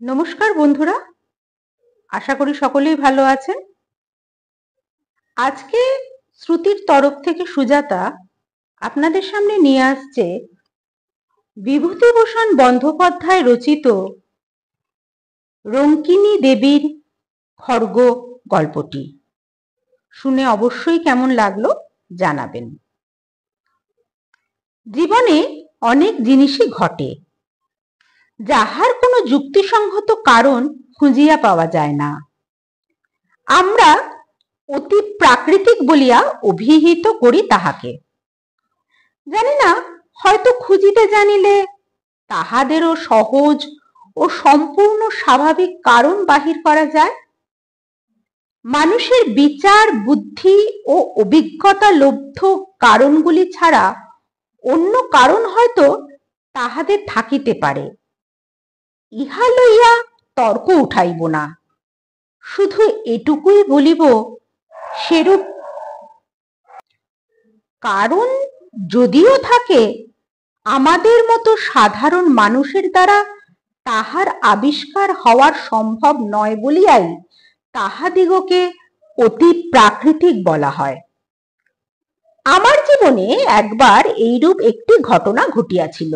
নমস্কার বন্ধুরা, আশা করি সকলেই ভালো আছেন। আজকে শ্রুতির তরফ থেকে সুজাতা আপনাদের সামনে নিয়ে আসছে বিভূতিভূষণ বন্দ্যোপাধ্যায় রচিত রঙ্কিনী দেবীর খড়গ গল্পটি। শুনে অবশ্যই কেমন লাগলো জানাবেন। জীবনে অনেক জিনিসই ঘটে, যাহার কোনো যুক্তিসঙ্গত কারণ খুঁজিয়া পাওয়া যায় না। আমরা অতি প্রাকৃতিক বলিয়া অভিহিত করি তাহাকে। জানি না, হয়তো খুঁজিতে জানিলে তাহাদেরও সহজ ও সম্পূর্ণ স্বাভাবিক কারণ বাহির করা যায়। মানুষের বিচার বুদ্ধি ও অভিজ্ঞতা লব্ধ কারণগুলি ছাড়া অন্য কারণ হয়তো তাহাদের থাকিতে পারে। ইহা লইয়া তর্ক উঠাইব না, শুধু এটুকুই বলিব, সেরূপ কারণ যদিও থাকে, আমাদের মতো সাধারণ মানুষের দ্বারা তাহার আবিষ্কার হওয়ার সম্ভব নয় বলিয়াই তাহাদিগকে অতি প্রাকৃতিক বলা হয়। আমার জীবনে একবার এইরূপ একটি ঘটনা ঘটিয়াছিল,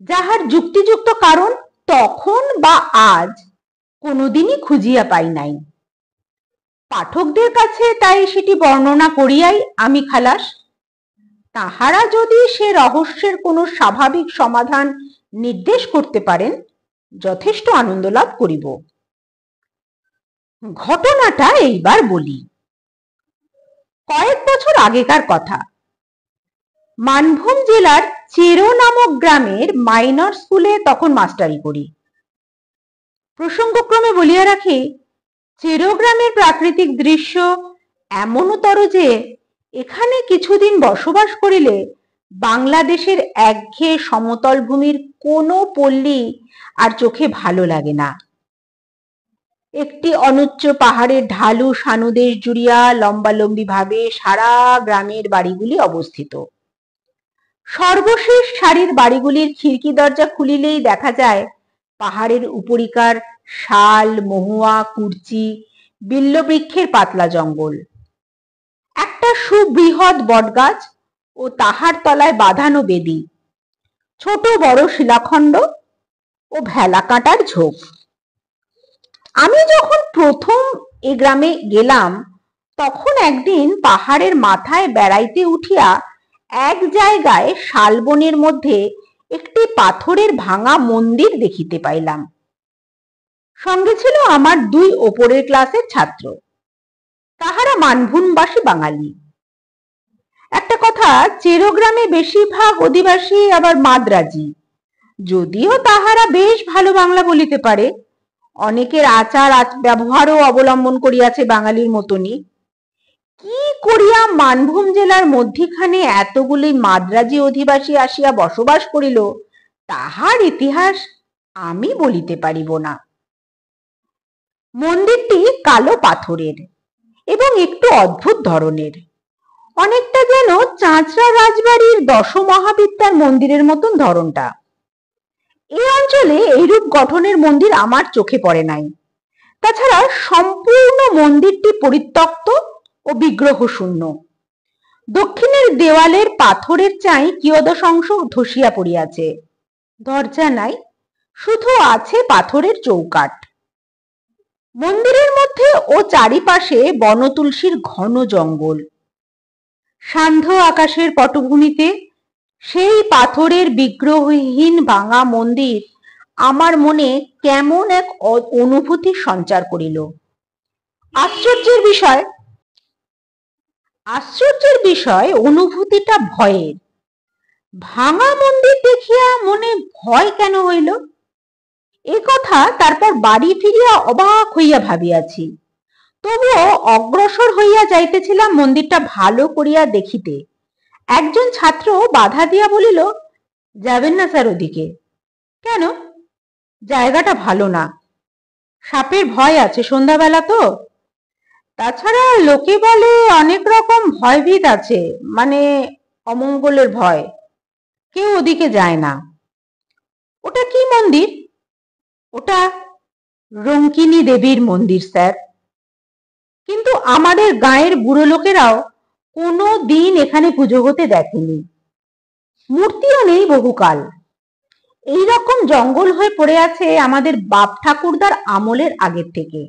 যাহার যুক্তিযুক্ত কারণ তখন বা আজ কোনোদিনই খুঁজিয়া পাই নাই। পাঠকদের কাছে তাই সেটি বর্ণনা করিয়াই আমি খালাস। তাহারা যদি সে রহস্যের কোনো স্বাভাবিক সমাধান নির্দেশ করতে পারেন, যথেষ্ট আনন্দ লাভ করিব। ঘটনাটা এইবার বলি। কয়েক বছর আগেকার কথা। মানভূম জেলার চেরো নামক গ্রামের মাইনর স্কুলে তখন মাস্টারি করি। প্রসঙ্গক্রমে বলিয়া রাখি, চেরো গ্রামের প্রাকৃতিক দৃশ্য এমনতর যে এখানে কিছুদিন বসবাস করিলে বাংলাদেশের একঘেয়ে সমতল ভূমির কোনো পল্লী আর চোখে ভালো লাগে না। একটি অনুচ্চ পাহাড়ের ঢালু সানুদেশ জুড়িয়া লম্বালম্বি ভাবে সারা গ্রামের বাড়িগুলি অবস্থিত। সর্বশেষ সারির বাড়িগুলির খিড়কি দরজা খুলিলেই দেখা যায় পাহাড়ের উপরিকার শাল, মহুয়া, কুরচি, বিল্লবৃক্ষের পাতলা জঙ্গল। একটা সুবৃহৎ বটগাছ ও তাহার তলায় বাঁধানো বেদি, ছোট বড় শিলাখণ্ড ও ভেলা কাঁটার ঝোপ। আমি যখন প্রথম এ গ্রামে গেলাম, তখন একদিন পাহাড়ের মাথায় বেড়াইতে উঠিয়া এক জায়গায় শালবনের মধ্যে একটি পাথরের ভাঙা মন্দির দেখিতে পাইলাম। সঙ্গে ছিল আমার দুই ওপরের ক্লাসের ছাত্র, তাহারা মানভূমবাসী বাঙালি। একটা কথা, চেরো গ্রামে বেশিরভাগ অধিবাসী আবার মাদ্রাজি, যদিও তাহারা বেশ ভালো বাংলা বলিতে পারে। অনেকের আচার ব্যবহারও অবলম্বন করিয়াছে বাঙালির মতনই। কি করিয়া মানভূম জেলার মধ্যিখানে এতগুলি মাদ্রাজি অধিবাসী আসিয়া বসবাস করিল, তাহার ইতিহাস আমি বলিতে পারিব না। মন্দিরটি কালো পাথরের এবং একটু অদ্ভুত ধরনের, অনেকটা যেন চাঁচড়া রাজবাড়ির দশমহাবিদ্যার মন্দিরের মতন ধরনটা। এই অঞ্চলে এইরূপ গঠনের মন্দির আমার চোখে পড়ে নাই। তাছাড়া সম্পূর্ণ মন্দিরটি পরিত্যক্ত ও বিগ্রহ শূন্য। দক্ষিণের দেওয়ালের পাথরের চাই কিয়দংশ অংশ ধসিয়া পড়িয়াছে। দরজা নাই, শুধু আছে পাথরের চৌকাঠ। মন্দিরের মধ্যে ও চারিপাশে বনতুলসীর ঘন জঙ্গল। সান্ধ্য আকাশের পটভূমিতে সেই পাথরের বিগ্রহহীন ভাঙা মন্দির আমার মনে কেমন এক অনুভূতি সঞ্চার করিল। আশ্চর্যের বিষয় অনুভূতিটা ভয়ের। ভাঙা মন্দির দেখিয়া মনে ভয় কেন হইল, এ কথা তারপর বাড়ি ফিরিয়া অবাক হইয়া ভাবিয়াছি। তবুও অগ্রসর হইয়া যাইতেছিলাম মন্দিরটা ভালো করিয়া দেখিতে। একজন ছাত্র বাধা দিয়া বলিল, যাবেন না স্যার ওদিকে। কেন? জায়গাটা ভালো না, সাপের ভয় আছে, সন্ধ্যাবেলা তো। তাছাড়া লোকে বলে অনেক রকম ভয়ভীত আছে, মানে অমঙ্গলের ভয়, কেউ ওদিকে যায় না। ওটা কি মন্দির? ওটা রঙ্কিনী দেবীর মন্দির স্যার, কিন্তু আমাদের গাঁয়ের বুড়ো লোকেরাও কোনো দিন এখানে পুজো হতে দেখেনি। মূর্তিও নেই বহুকাল। এইরকম জঙ্গল হয়ে পড়ে আছে আমাদের বাপ ঠাকুরদার আমলের আগের থেকে।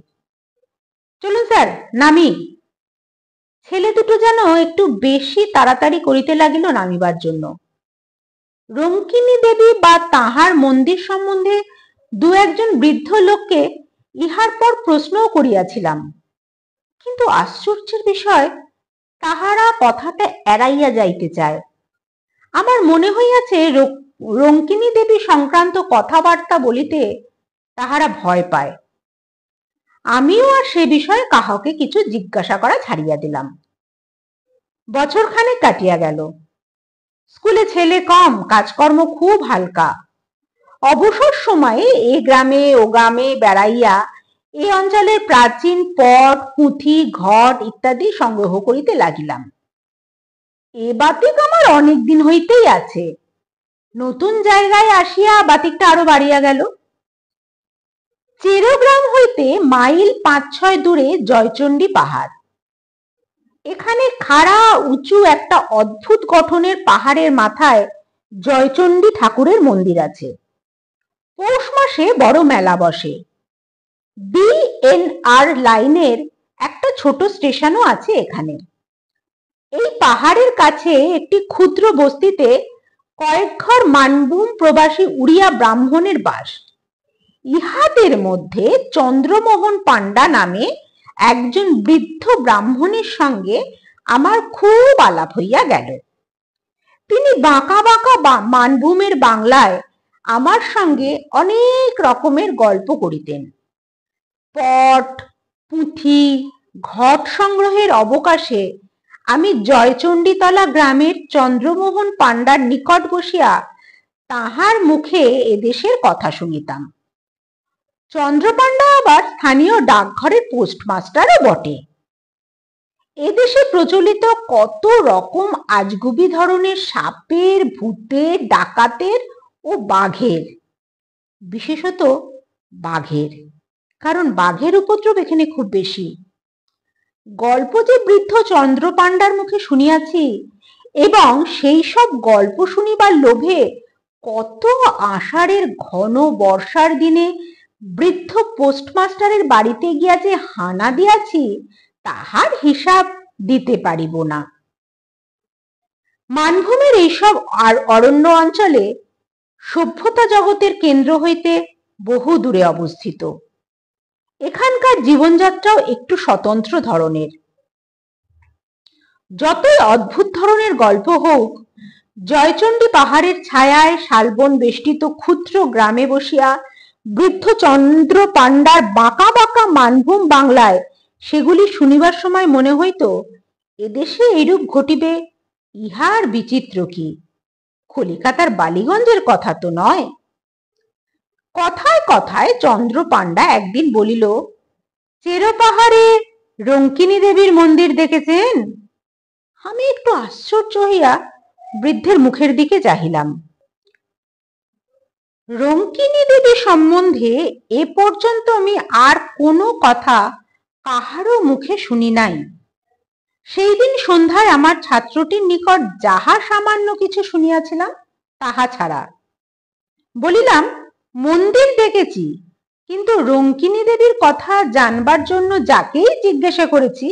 চলুন স্যার, নামি। ছেলে দুটো যেন একটু বেশি তাড়াতাড়ি করিতে লাগিল নামিবার জন্য। রঙ্কিনী দেবী বা তাহার মন্দির সম্বন্ধে দু একজন বৃদ্ধ লোককে ইহার পর প্রশ্নও করিয়াছিলাম, কিন্তু আশ্চর্যের বিষয় তাহারা কথাটা এড়াইয়া যাইতে চায়। আমার মনে হইয়াছে রঙ্কিনী দেবী সংক্রান্ত কথাবার্তা বলিতে তাহারা ভয় পায়। আমিও আর সে বিষয়ে কাহাকে কিছু জিজ্ঞাসা করা ছাড়িয়া দিলাম। বছরখানেক কাটিয়া গেল। স্কুলে ছেলে কম, কাজকর্ম খুব হালকা। অবসর সময়ে এ গ্রামে ও গ্রামে বেড়াইয়া এই অঞ্চলের প্রাচীন পট, পুঁথি, ঘট ইত্যাদি সংগ্রহ করিতে লাগিলাম। এ বাতিক আমার অনেক দিন হইতেই আছে। নতুন জায়গায় আসিয়া বাতিকটা আরো বাড়িয়া গেল। চেরোগ্রাম হইতে মাইল 5-6 দূরে জয়চণ্ডী পাহাড়। এখানে খাড়া উঁচু একটা অদ্ভুত গঠনের পাহাড়ের মাথায় জয়চণ্ডী ঠাকুরের মন্দির আছে। পৌষ মাসে বড় মেলা বসে। বিএনআর লাইনের একটা ছোট স্টেশনও আছে এখানে। এই পাহাড়ের কাছে একটি ক্ষুদ্র বস্তিতে কয়েক ঘর মানভূম প্রবাসী উড়িয়া ব্রাহ্মণের বাস। ইহাদের মধ্যে চন্দ্রমোহন পাণ্ডা নামে একজন বৃদ্ধ ব্রাহ্মণের সঙ্গে আমার খুব আলাপ হইয়া গেল। তিনি বাঁকা বাঁকা মানভূমের বাংলায় আমার সঙ্গে অনেক রকমের গল্প করিতেন। পট, পুঁথি, ঘট সংগ্রহের অবকাশে আমি জয়চণ্ডীতলা গ্রামের চন্দ্রমোহন পাণ্ডার নিকট বসিয়া তাহার মুখে এদেশের কথা শুনিতাম। চন্দ্রপাণ্ডা আবার স্থানীয় ডাকঘরের পোস্টমাস্টারও বটে। এদেশে প্রচলিত কত রকম আজগুবি ধরনের সাপের, ভূতের, ডাকাতের ও বাঘের, বিশেষত বাঘের, কারণ বাঘের উপদ্রব এখানে খুব বেশি, গল্প যে বৃদ্ধ চন্দ্রপাণ্ডার মুখে শুনিয়াছি, এবং সেই সব গল্প শুনিবার লোভে কত আষাঢ়ের ঘন বর্ষার দিনে বৃদ্ধ পোস্টমাস্টারের বাড়িতে গিয়া যে হানা দিয়াছি তাহার হিসাব দিতে পারিব না। মানভূমের এইসব অরণ্য অঞ্চলে সভ্যতা জগতের কেন্দ্র হইতে বহু দূরে অবস্থিত। এখানকার জীবনযাত্রাও একটু স্বতন্ত্র ধরনের। যতই অদ্ভুত ধরনের গল্প হোক, জয়চণ্ডী পাহাড়ের ছায়ায় শালবন বেষ্টিত ক্ষুদ্র গ্রামে বসিয়া বৃদ্ধ চন্দ্র পাণ্ডার বাঁকা বাঁকা মানভূম বাংলায় সেগুলি শুনিবার সময় মনে হইত, এদেশে এইরূপ ঘটিবে ইহার বিচিত্র কি, কলিকাতার বালিগঞ্জের কথা তো নয়। কথায় কথায় চন্দ্র পাণ্ডা একদিন বলিল, চেরো পাহাড়ে রঙ্কিনী দেবীর মন্দির দেখেছেন? আমি একটু আশ্চর্য হইয়া বৃদ্ধের মুখের দিকে চাহিলাম। রঙ্কিনী দেবী সম্বন্ধে এ পর্যন্ত আমি আর কোনো কথা কাহারও মুখে শুনি নাই। সেই দিন সন্ধ্যায় আমার ছাত্রটির নিকট যাহা সামান্য কিছু শুনিয়াছিলাম তাহা ছাড়া। বলিলাম, মন্দির দেখেছি, কিন্তু রঙ্কিনী দেবীর কথা জানবার জন্য যাকেই জিজ্ঞাসা করেছি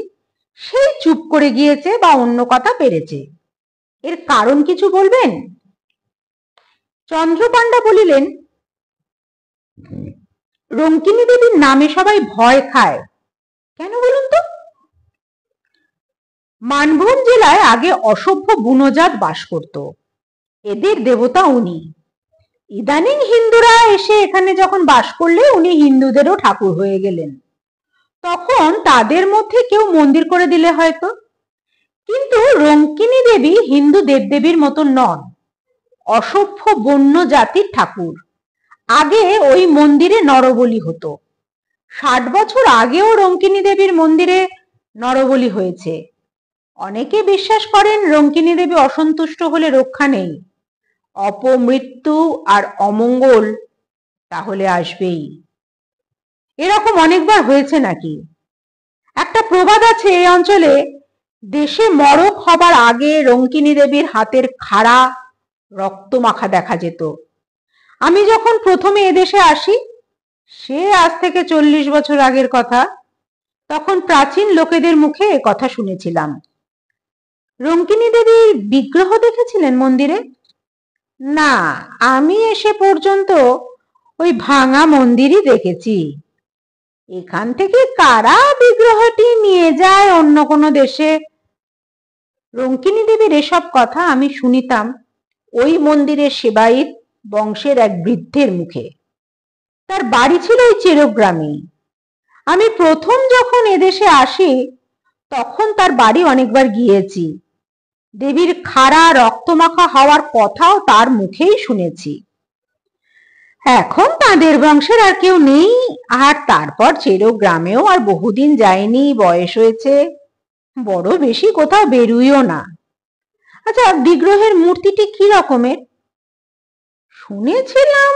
সেই চুপ করে গিয়েছে বা অন্য কথা পেরেছে। এর কারণ কিছু বলবেন? চন্দ্রপাণ্ডা বলিলেন, রঙ্কিনী দেবীর নামে সবাই ভয় খায়। কেন বলুন তো? মানভূম জেলায় আগে অসভ্য বুনোজাত বাস করত, এদের দেবতা উনি। ইদানিং হিন্দুরা এসে এখানে যখন বাস করলে উনি হিন্দুদেরও ঠাকুর হয়ে গেলেন। তখন তাদের মধ্যে কেউ মন্দির করে দিলে হয়তো, কিন্তু রঙ্কিনী দেবী হিন্দু দেবদেবীর মতন নন, অসভ্য বন্য জাতির ঠাকুর। আগে ওই মন্দিরে নরবলি হতো। 60 বছর আগেও রঙ্কিনী দেবীর মন্দিরে নরবলি হয়েছে। অনেকে বিশ্বাস করেন রঙ্কিনী দেবী অসন্তুষ্ট হলে রক্ষা নেই, অপমৃত্যু আর অমঙ্গল তাহলে আসবেই। এরকম অনেকবার হয়েছে নাকি? একটা প্রবাদ আছে এই অঞ্চলে, দেশে মড়ক হবার আগে রঙ্কিনী দেবীর হাতের খাড়া রক্ত মাখা দেখা যেত। আমি যখন প্রথমে এদেশে আসি, সে আজ থেকে 40 বছর আগের কথা, তখন প্রাচীন লোকেদের মুখে এ কথা শুনেছিলাম। রঙ্কিনী দেবীর বিগ্রহ দেখেছিলেন মন্দিরে? না, আমি এসে পর্যন্ত ওই ভাঙা মন্দিরই দেখেছি। এখান থেকে কারা বিগ্রহটি নিয়ে যায় অন্য কোনো দেশে? রঙ্কিনী দেবীর এসব কথা আমি শুনিতাম ওই মন্দিরের সেবায়িত বংশের এক বৃদ্ধের মুখে। তার বাড়ি ছিল ওই চেরোগ্রামেই। আমি প্রথম যখন এদেশে আসি তখন তার বাড়ি অনেকবার গিয়েছি। দেবীর খাড়া রক্তমাখা হওয়ার কথাও তার মুখেই শুনেছি। এখন তাদের বংশের আর কেউ নেই, আর তারপর চেরোগ্রামেও আর বহুদিন যায়নি, বয়স হয়েছে, বড় বেশি কোথাও বেরুইও না। আচ্ছা, বিগ্রহের মূর্তিটি কি রকমের? শুনেছিলাম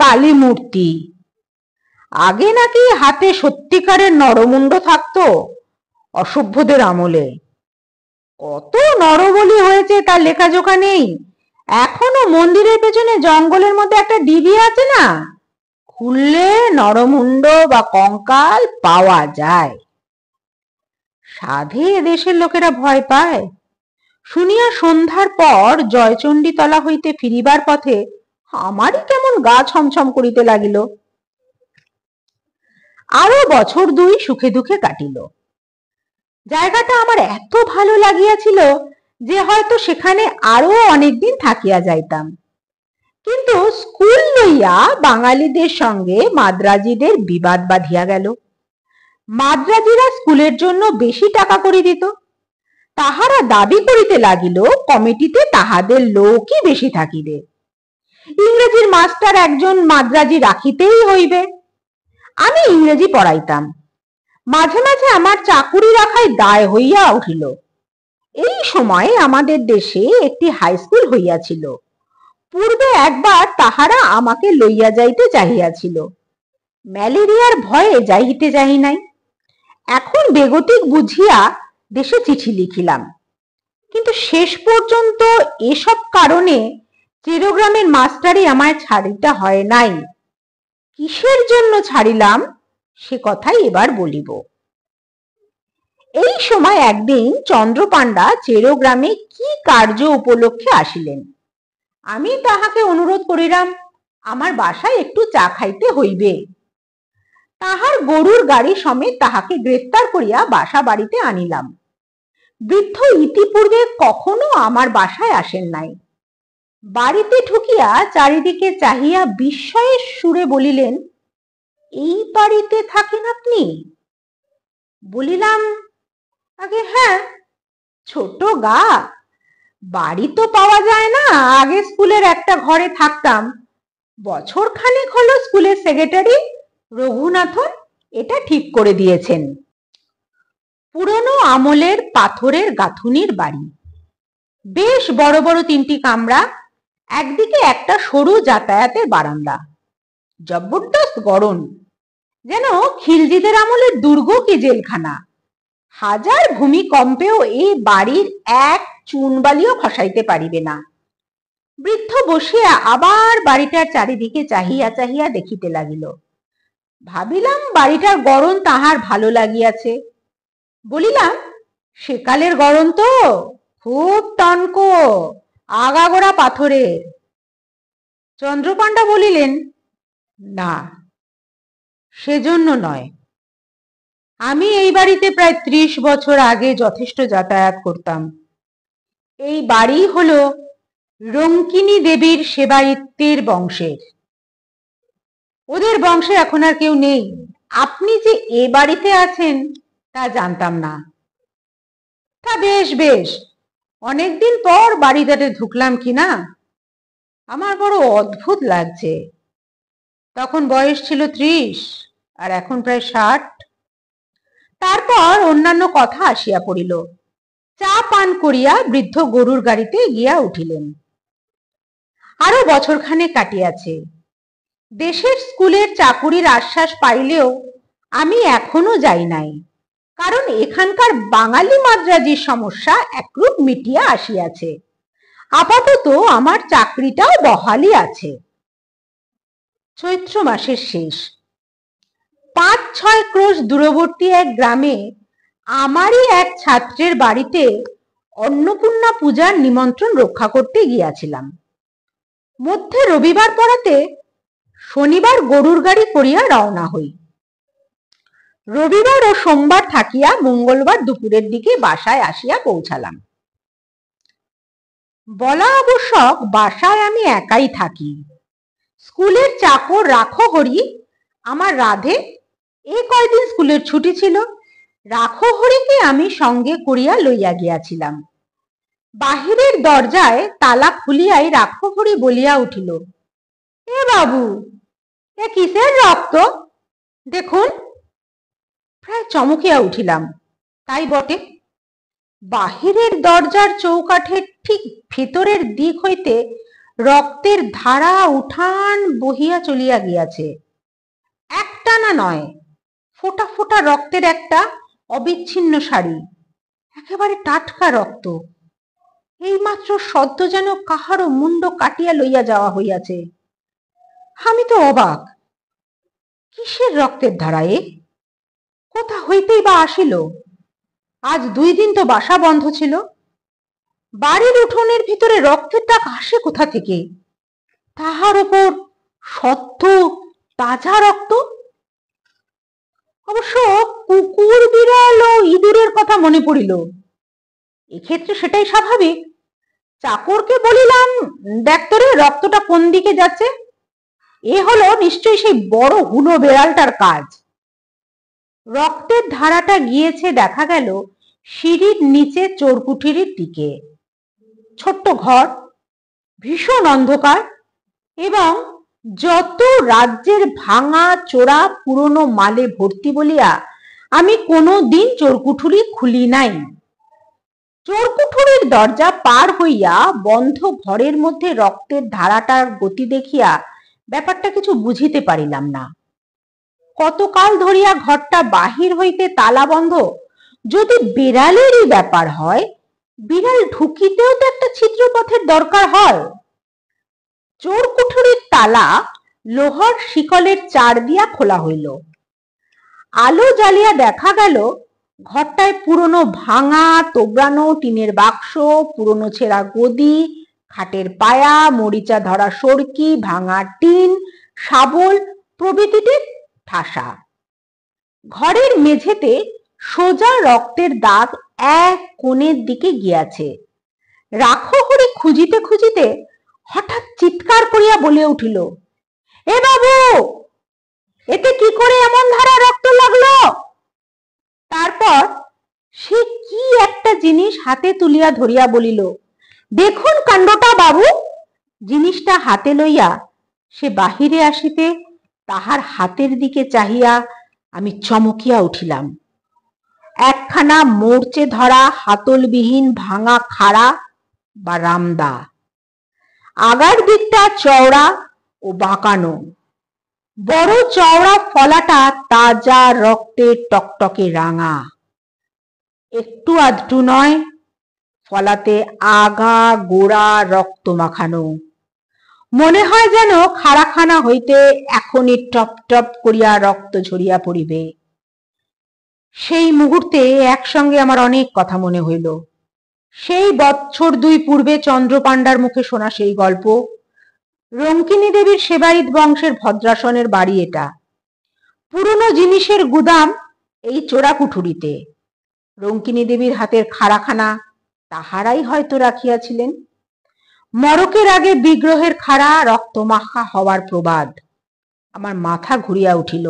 কালী মূর্তি। আগে নাকি হাতে সত্যিকারের নরমুণ্ড থাকতো অসভ্যদের আমলে। কত নরবলি হয়েছে তার লেখাজোখা নেই। এখনো মন্দিরের পেছনে জঙ্গলের মধ্যে একটা ডিবি আছে না, খুললে নরমুণ্ড বা কঙ্কাল পাওয়া যায়। সাধে এদেশের লোকেরা ভয় পায় শুনিয়া সন্ধ্যার পর জয়চণ্ডী তলা হইতে ফিরিবার পথে আমারই কেমন গা ছমছম করিতে লাগিল। আরো বছর দুই সুখে দুঃখে কাটিল। জায়গাটা আমার এত ভালো লাগিয়াছিল যে হয়তো সেখানে আরো অনেকদিন থাকিয়া যাইতাম। কিন্তু স্কুল লইয়া বাঙালিদের সঙ্গে মাদ্রাজিদের বিবাদ বাঁধিয়া গেল। মাদ্রাজিরা স্কুলের জন্য বেশি টাকা করে দিত। তাহারা দাবি করিতে লাগিল কমিটিতে তাহাদের লোকই বেশি থাকিবে, ইংরেজির মাস্টার একজন মাদ্রাজি রাখিতেই হইবে। আমি ইংরেজি পড়াইতাম, মাঝে মাঝে আমার চাকুরি রাখাই দায় হইয়া উঠিল। এই সময় আমাদের দেশে একটি হাই স্কুল হইয়াছিল। পূর্বে একবার তাহারা আমাকে লইয়া যাইতে চাহিয়াছিল, ম্যালেরিয়ার ভয়ে যাইতে চাহি নাই। এখন বেগতিক বুঝিয়া দেশে চিঠি লিখিলাম, কিন্তু শেষ পর্যন্ত এসব কারণে চেরোগ্রামের মাস্টারই আমায় ছাড়িতে হয় নাই। কিসের জন্য ছাড়িলাম সে কথাই এবার বলিব। এই সময় একদিন চন্দ্রপাণ্ডা চেরোগ্রামে কি কার্য উপলক্ষে আসিলেন। আমি তাহাকে অনুরোধ করিলাম আমার বাসায় একটু চা খাইতে হইবে। তাহার গরুর গাড়ি সমেত তাহাকে গ্রেফতার করিয়া বাসা বাড়িতে আনিলাম। বৃদ্ধ ইতিপূর্বে কখনো আমার বাসায় আসেন নাই। বাড়িতে ঢুকিয়া চারিদিকে চাহিয়া বিস্ময়ের সুরে বলিলেন, এই বাড়িতে থাকেন আপনি? বলিলাম, আগে হ্যাঁ, ছোট গা, বাড়ি তো পাওয়া যায় না। আগে স্কুলের একটা ঘরে থাকতাম, বছর খানেক হলো স্কুলের সেক্রেটারি রঘুনাথন এটা ঠিক করে দিয়েছেন। পুরনো আমলের পাথরের গাঁথুনির বাড়ি, বেশ বড় বড় 3টি কামরা, একদিকে একটা সরু যাতায়াতের বারান্দা। জবরদস্ত গরম, যেন খিলজিদের আমলের দুর্গ কি জেলখানা। হাজার ভূমিকম্পেও এই বাড়ির এক চুনবালিও খসাইতে পারিবে না। বৃদ্ধ বসিয়া আবার বাড়িটার চারিদিকে চাহিয়া চাহিয়া দেখিতে লাগিল। ভাবিলাম বাড়িটার গড়ন তাহার ভালো লাগিয়াছে। বলিলাম, সেকালের গড়ন তো, খুব টনকো, আগাগোড়া পাথরের। চন্দ্রপাণ্ডা বলিলেন, না, সেজন্য নয়। আমি এই বাড়িতে প্রায় 30 বছর আগে যথেষ্ট যাতায়াত করতাম। এই বাড়ি হলো রঙ্কিনী দেবীর সেবায়িত্বের বংশের। ওদের বংশে এখন আর কেউ নেই। আপনি যে এ বাড়িতে আছেন তা জানতাম না। তা বেশ বেশ, অনেকদিন পর বাড়িটাতে ঢুকলাম কিনা, আমার বড় অদ্ভুত লাগছে। তখন বয়স ছিল 30 আর এখন প্রায় 60। তারপর অন্যান্য কথা আসিয়া পড়িল। চা পান করিয়া বৃদ্ধ গরুর গাড়িতে গিয়া উঠিলেন। আরো বছরখানেক কাটিয়াছে। দেশের স্কুলের চাকুরির আশ্বাস পাইলেও আমি এখনো যাই নাই, কারণ এখানকার বাঙালি মাদ্রাজির সমস্যা একরূপ মিটিয়া আসিয়াছে। আপাতত আমার চাকরিটাও বহালই আছে। চৈত্র মাসের শেষ। 5-6 ক্রোশ দূরবর্তী এক গ্রামে আমারই এক ছাত্রের বাড়িতে অন্নপূর্ণা পূজার নিমন্ত্রণ রক্ষা করতে গিয়াছিলাম। মধ্যে রবিবার পড়াতে শনিবার গরুর গাড়ি করিয়া রওনা হই। রবিবার ও সোমবার থাকিয়া মঙ্গলবার দুপুরের দিকে বাসায় আসিয়া পৌঁছালাম। বলা আবশ্যক, বাসায় আমি একাই থাকি। স্কুলের চাকর রাখো হরি আমার রাধে। কয়দিন স্কুলের ছুটি ছিল, রাখো হরিকে আমি সঙ্গে করিয়া লইয়া গিয়াছিলাম। বাহিরের দরজায় তালা খুলিয়াই রাখো হরি বলিয়া উঠিল, এ বাবু, এ কিসের রক্ত দেখুন। প্রায় চমকিয়া উঠিলাম। তাই বটে, বাহিরের দরজার চৌকাঠের ঠিক ভেতরের দিক হইতে রক্তের ধারা উঠান বহিয়া চলিয়া গিয়াছে। একটানা নয়, ফোঁটা ফোঁটা রক্তের একটা অবিচ্ছিন্ন সারি, একেবারে টাটকা রক্ত। এইমাত্র সদ্য যেন কাহারও মুন্ড কাটিয়া লইয়া যাওয়া হইয়াছে। আমি তো অবাক, কিসের রক্তের ধারা এ? কোথা হইতেই বা আসিল? আজ 2 দিন তো বাসা বন্ধ ছিল। বাড়ির উঠোনের ভিতরে রক্তের দাগ আসে কোথা থেকে? তাহার উপর সদ্য তাজা রক্ত। অবশ্য কুকুর, বিড়াল ও ইঁদুরের কথা মনে পড়িল। এক্ষেত্রে সেটাই স্বাভাবিক। চাকরকে বলিলাম, দেখ তোরে রক্তটা কোন দিকে যাচ্ছে। এ হলো নিশ্চয়ই সেই বড় হুলো বেড়ালটার কাজ। রক্তের ধারাটা গিয়েছে দেখা গেল সিঁড়ির নিচে চোরকুঠিরির দিকে। ছোট্ট ঘর, ভীষণ অন্ধকার, এবং যত রাজ্যের ভাঙা চোরা পুরনো মালে ভর্তি বলিয়া আমি কোনো দিন চোরকুঠুরি খুলি নাই। চোরকুঠুরির দরজা পার হইয়া বন্ধ ঘরের মধ্যে রক্তের ধারাটার গতি দেখিয়া ব্যাপারটা কিছু বুঝিতে পারিলাম না। কতকাল ধরিয়া ঘরটা বাহির হইতে তালা বন্ধ। যদি বিড়ালেরই ব্যাপার হয়, বিড়াল ঢুকিতেও তো একটা ছিদ্রপথের দরকার হয়। চোরকুঠুরির তালা লোহার শিকলের চার দিয়া খোলা হইল। আলো জ্বালিয়া দেখা গেল ঘরটায় পুরনো ভাঙা তোবড়ানো টিনের বাক্স, পুরনো ছেঁড়া গদি, খাটের পায়া, মরিচা ধরা সরকি, ভাঙা টিন, শাবল প্রভৃতিতে ঠাসা। ঘরের মেঝেতে সোজা রক্তের দাগ এক কোণের দিকে গিয়াছে। রাখো হরি খুঁজিতে খুঁজিতে হঠাৎ চিৎকার করিয়া বলে উঠিল, এ বাবু, এতে কি করে এমন ধারা রক্ত লাগলো? তারপর সে কি একটা জিনিস হাতে তুলিয়া ধরিয়া বলিল, দেখুন কাণ্ডটা বাবু। জিনিসটা হাতে লইয়া সে বাহিরে আসিতে তাহার হাতের দিকে চাহিয়া আমি চমকিয়া উঠিলাম। একখানা মোর্চে ধরা হাতলবিহীন ভাঙা খাড়া বা রামদা, আগার দিকটা চওড়া ও বাঁকানো। বড় চওড়া ফলাটা তাজা রক্তে টকটকে রাঙা, একটু আধটু নয়, ফলাতে আগা গোড়া রক্ত মাখানো। মনে হয় যেন খাড়াখানা হইতে এখনই টপ টপ করিয়া রক্ত ঝরিয়া পড়িবে। সেই মুহূর্তে একসঙ্গে আমার অনেক কথা মনে হইল। সেই বৎসর 2 পূর্বে চন্দ্রপাণ্ডার মুখে শোনা সেই গল্প। রঙ্কিনী দেবীর সেবায়িত বংশের ভদ্রাসনের বাড়ি এটা। পুরনো জিনিসের গুদাম এই চোরাকুঠুরিতে। রঙ্কিনী দেবীর হাতের খাড়াখানা তাহারাই হয়তো রাখিয়াছিলেন। মরকের আগে বিগ্রহের খাড়া রক্তমাখা হওয়ার প্রবাদ। আমার মাথা ঘুরিয়া উঠিল।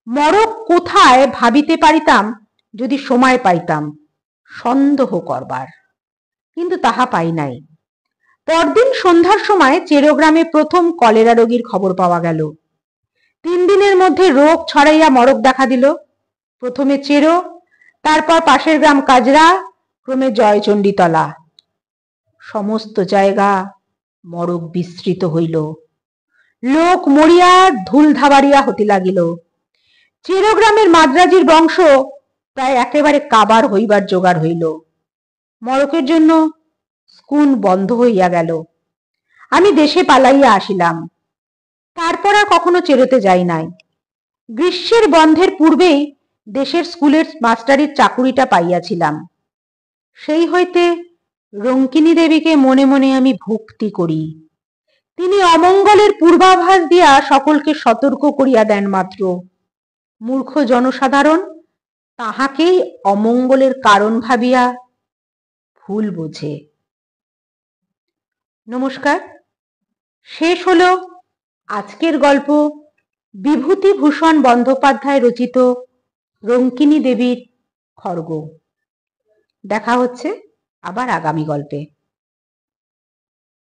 মরক কোথায় ভাবিতে পারিতাম যদি সময় পাইতাম সন্দেহ করবার, কিন্তু তাহা পাই নাই। পরদিন সন্ধ্যার সময় চেরোগ্রামে প্রথম কলেরা রোগীর খবর পাওয়া গেল। 3 দিনের মধ্যে রোগ ছড়াইয়া মরক দেখা দিল। প্রথমে চেরো, তারপর পাশের গ্রাম কাজরা, ক্রমে জয়চণ্ডীতলা। সমস্ত জায়গা মরক বিস্তৃত হইল। লোক মরিয়া ধুলধাবাড়িয়া হতে লাগিল। চিরগ্রামের মাদ্রাজির বংশ প্রায় একেবারে কাবার হইবার জোগাড় হইল। মড়কের জন্য স্কুল বন্ধ হইয়া গেল। আমি দেশে পালাইয়া আসিলাম। তারপর আর কখনো চেরোতে যাই নাই। গ্রীষ্মের বন্ধের পূর্বেই দেশের স্কুলের মাস্টারির চাকুরিটা পাইয়াছিলাম। সেই হইতে রঙ্কিনী দেবীকে মনে মনে আমি ভক্তি করি। তিনি অমঙ্গলের পূর্বাভাস দিয়া সকলকে সতর্ক করিয়া দেন মাত্র। মূর্খ জনসাধারণ তাহাকেই অমঙ্গলের কারণ ভাবিয়া ভুল বোঝে। নমস্কার। শেষ হলো আজকের গল্প বিভূতিভূষণ বন্দ্যোপাধ্যায় রচিত রঙ্কিনী দেবীর খড়গ। দেখা হচ্ছে আবার আগামী গল্পে।